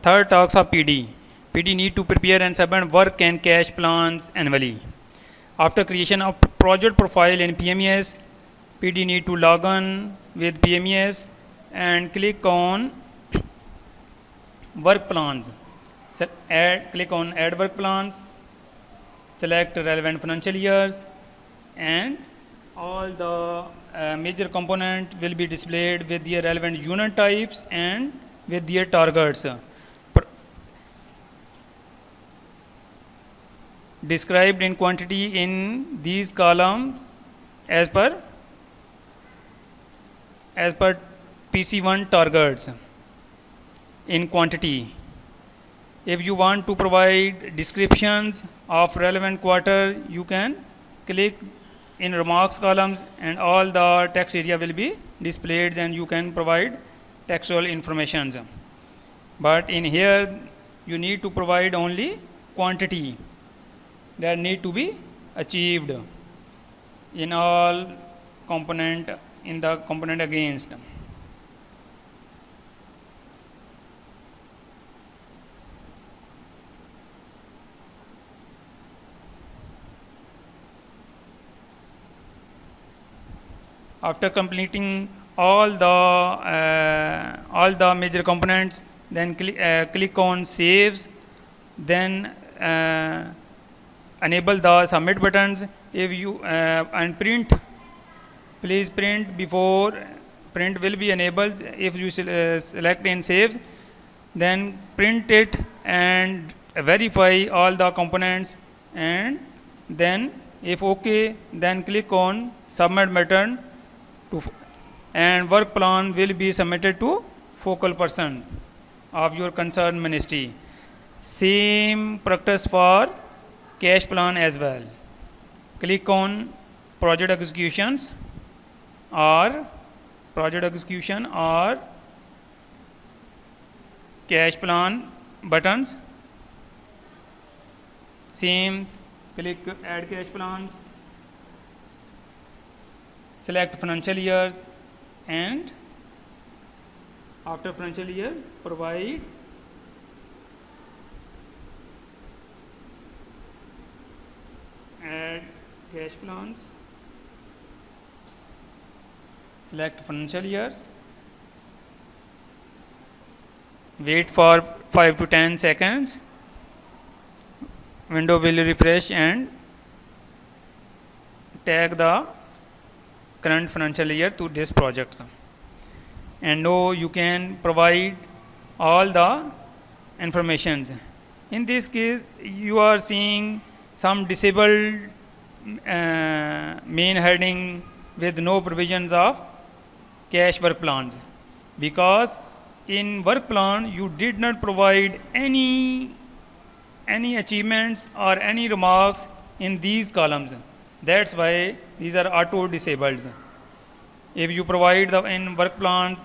Third talks of PD. PD need to prepare and submit work and cash plans annually. After creation of project profile in PMES, PD need to log on with PMES and click on work plans. Click on add work plans, select relevant financial years, and all the major component will be displayed with their relevant unit types and with their targets. Described in quantity in these columns as per PC1 targets in quantity. If you want to provide descriptions of relevant quarter, you can click in remarks columns and all the text area will be displayed and you can provide textual information. But in here you need to provide only quantity that need to be achieved in all component in the component against. After completing all the major components, then click on saves, then enable the submit buttons. If you and print, please print before print will be enabled. If you select in saves, then print it and verify all the components, and then if okay, then click on submit button and work plan will be submitted to focal person of your concerned ministry. Same practice for cash plan as well. Click on project execution or cash plan buttons. Same, click add cash plans, select financial years, and after financial year provide add cash plans, select financial years, wait for 5 to 10 seconds, window will refresh and tag the current financial year to this project. And now you can provide all the informations. In this case you are seeing some disabled main heading with no provisions of cash work plans, because in work plan you did not provide any achievements or any remarks in these columns. That's why these are auto disabled. If you provide the in work plans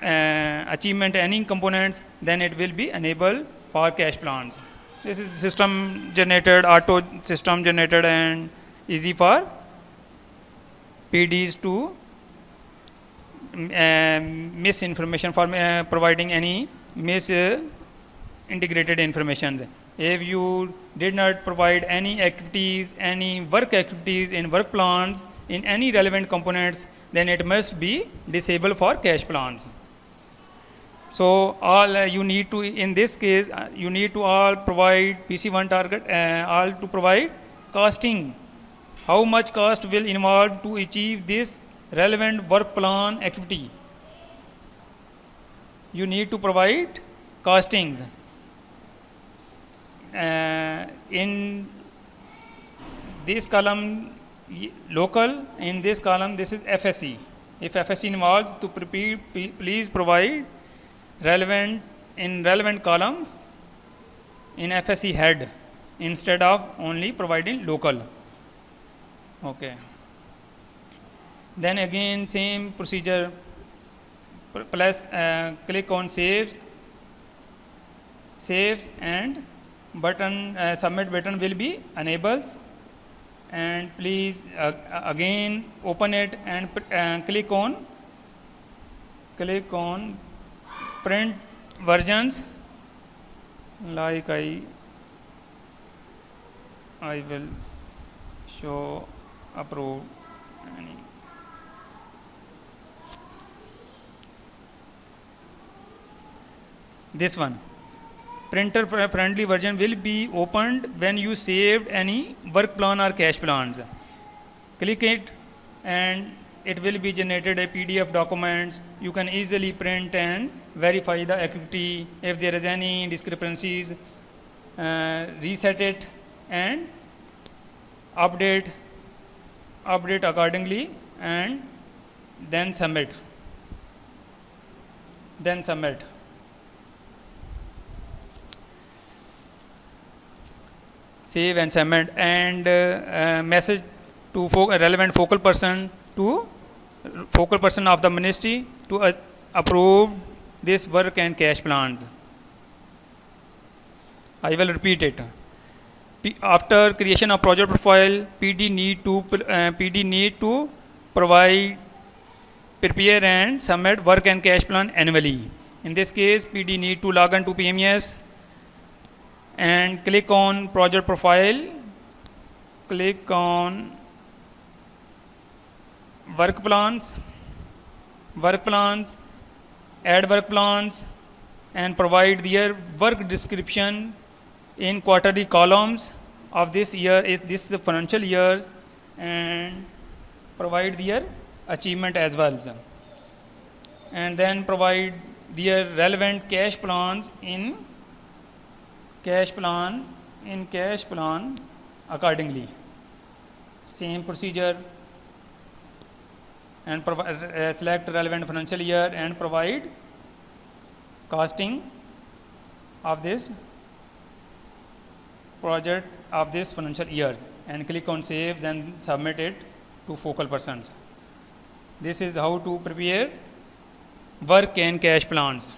achievement any components, then it will be enabled for cash plans. This is system generated, auto system generated, and easy for PDs to misinformation for providing any integrated information. If you did not provide any activities, any work activities in work plans in any relevant components, then it must be disabled for cash plans. So all you need to, in this case, you need to all provide PC1 target, all to provide costing. How much cost will involve to achieve this relevant work plan activity? You need to provide costings. In this column local, in this column this is FSE. If FSE involves, to please provide relevant columns in FSE head instead of only providing local. Okay. Then again same procedure, plus click on saves, and button submit button will be enabled, and please again open it and click on print versions like I will show approved any. This one, printer friendly version will be opened when you saved any work plan or cash plans. Click it and it will be generated a PDF documents. You can easily print and verify the activity. If there is any discrepancies, reset it and update accordingly, and then submit. Save and submit, and message to relevant focal person of the ministry to approve this work and cash plans. I will repeat it. After creation of project profile, PD need to prepare and submit work and cash plan annually. In this case, PD need to log on to PMES and click on project profile, click on work plans, add work plans, and provide their work description in quarterly columns of this financial years, and provide their achievement as well, and then provide their relevant cash plans in cash plan accordingly. Same procedure, and select relevant financial year and provide costing of this project of this financial years, and click on save and submit it to focal persons. This is how to prepare work and cash plans.